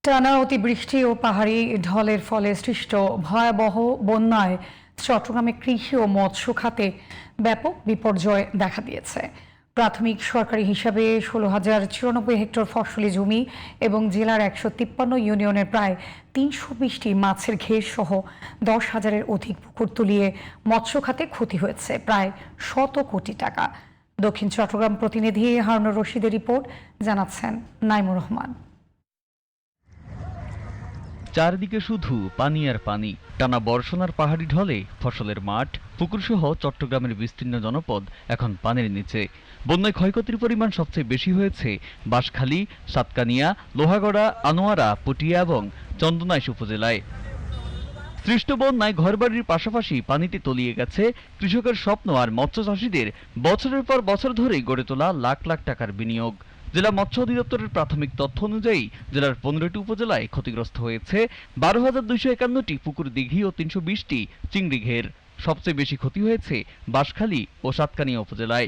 টানা অতিবৃষ্টি ও পাহাড়ি ঢলের ফলে সৃষ্ট ভয়াবহ বন্যায় চট্টগ্রামে কৃষি ও মৎস্য খাতে ব্যাপক বিপর্যয় দেখা দিয়েছে। প্রাথমিক সরকারি হিসাবে ১৬,০৯৪ হেক্টর ফসলি জমি এবং জেলার ১৫৩ ইউনিয়নের প্রায় ৩২০টি মাছের ঘের সহ ১০,০০০-এর অধিক পুকুর তলিয়ে মৎস্য খাতে ক্ষতি হয়েছে প্রায় ১০০ কোটি টাকা। দক্ষিণ চট্টগ্রাম প্রতিনিধি হারুনুর রশিদের রিপোর্ট, জানাচ্ছেন নাইমুর রহমান। চারদিকে শুধু পানি আর পানি। টানা বর্ষণার পাহাড়ি ঢলে ফসলের মাঠ, পুকুরসহ চট্টগ্রামের বিস্তীর্ণ জনপদ এখন পানির নিচে। বন্যায় ক্ষয়ক্ষতির পরিমাণ সবচেয়ে বেশি হয়েছে বাঁশখালী, সাতকানিয়া, লোহাগড়া, আনোয়ারা, পটিয়া এবং চন্দনাইশ উপজেলায়। সৃষ্ট বন্যায় ঘরবাড়ির পাশাপাশি পানিতে তলিয়ে গেছে কৃষকের স্বপ্ন আর মৎস্যচাষীদের বছরের পর বছর ধরেই গড়ে তোলা লাখ লাখ টাকার বিনিয়োগ। জেলা মৎস্য অধিদপ্তরের প্রাথমিক তথ্য অনুযায়ী জেলার 15টি উপজেলায় ক্ষতিগ্রস্ত হয়েছে ১২,২৫১টি পুকুর, দিঘি ও ৩২০টি চিংড়ি ঘের। সবচেয়ে বেশি ক্ষতি হয়েছে বাঁশখালী ও সাতকানিয়া উপজেলায়।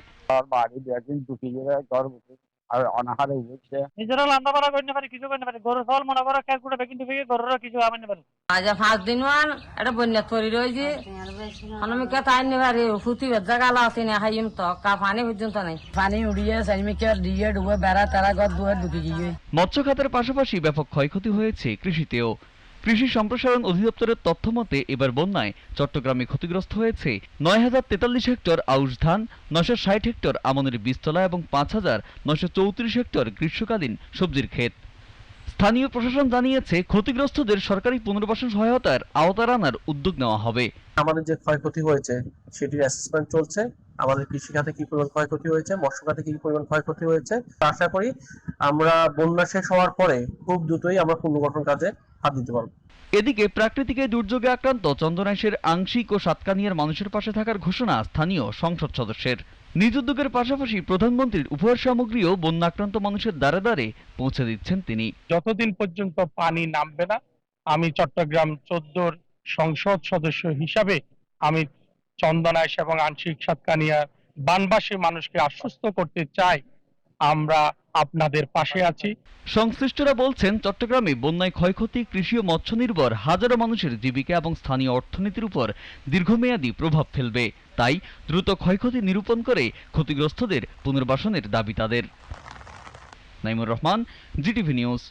আর অনাহারে হচ্ছে নিজেরা রান্না বাড়া করতে পারি, কিছু করতে পারি, গরুর ফল মনে করো খেয়ে কুটে কিন্তু গরুরা কিছু আনতে পারি। আজ 5 দিন মান এটা বন্যা পড়ি রয়েছে, আমি কে তাই নি পারি ফুটি জায়গা আছে না হাইম তো কা পানি পর্যন্ত নাই, পানি উড়িয়ে সাইমিকে দিয়ে ডুবে বেড়া তারা ঘর দুয়ার ঢুকে গিয়ে। মৎস্য খাতের পাশাপাশি ব্যাপক ক্ষয়ক্ষতি হয়েছে কৃষিতেও। কৃষি সম্প্রসারণ অধিদপ্তরের তথ্য মতে এবার বন্যায় চট্টগ্রামে ক্ষতিগ্রস্ত হয়েছে ৯,০৪৩ হেক্টর আউশ ধান, ৯৬০ হেক্টর আমনের বীজতলা এবং ৫,৯৩৪ হেক্টর গ্রীষ্মকালীন সবজির ক্ষেত। স্থানীয় প্রশাসন জানিয়েছে ক্ষতিগ্রস্তদের সরকারি পুনর্বাসন সহায়তার আওতায় আনার উদ্যোগ নেওয়া হবে। আমাদের যে ক্ষয়ক্ষতি হয়েছে সেটির অ্যাসেসমেন্ট চলছে। আমাদের কৃষি খাতে কি পরিমাণ ক্ষয়ক্ষতি হয়েছে, মৎস্য খাতে কি পরিমাণ ক্ষয়ক্ষতি হয়েছে, আশা করি আমরা বন্যা শেষ হওয়ার পরে খুব দ্রুতই আমরা পুনর্গঠন কাজে হাত দিতে পারবো। এদিকে প্রাকৃতিক দুর্যোগে আক্রান্ত চন্দনাইশের আংশিক ও সাতকানিয়ার মানুষের পাশে থাকার ঘোষণা স্থানীয় সংসদ সদস্যের। নিজ উদ্যোগের পাশাপাশি প্রধানমন্ত্রীর উপহার সামগ্রীও বন্যাক্রান্ত মানুষের দ্বারে দ্বারে পৌঁছে দিচ্ছেন তিনি। যতদিন পর্যন্ত পানি নামবে না, আমি চট্টগ্রাম 14 সংসদ সদস্য হিসাবে আমি চন্দনাইশ এবং আংশিক সাতকানিয়ার বানবাসী মানুষকে আশ্বস্ত করতে চাই, আমরা আপনাদের পাশে আছি। সংশ্লিষ্টরা বলছেন, চট্টগ্রামে বন্যায় ক্ষয়ক্ষতি কৃষি ও মৎস্য নির্ভর হাজারো মানুষের জীবিকা এবং স্থানীয় অর্থনীতির উপর দীর্ঘমেয়াদী প্রভাব ফেলবে। তাই দ্রুত ক্ষয়ক্ষতি নিরূপণ করে ক্ষতিগ্রস্তদের পুনর্বাসনের দাবি তাদের। Naimur Rahman, GTV news.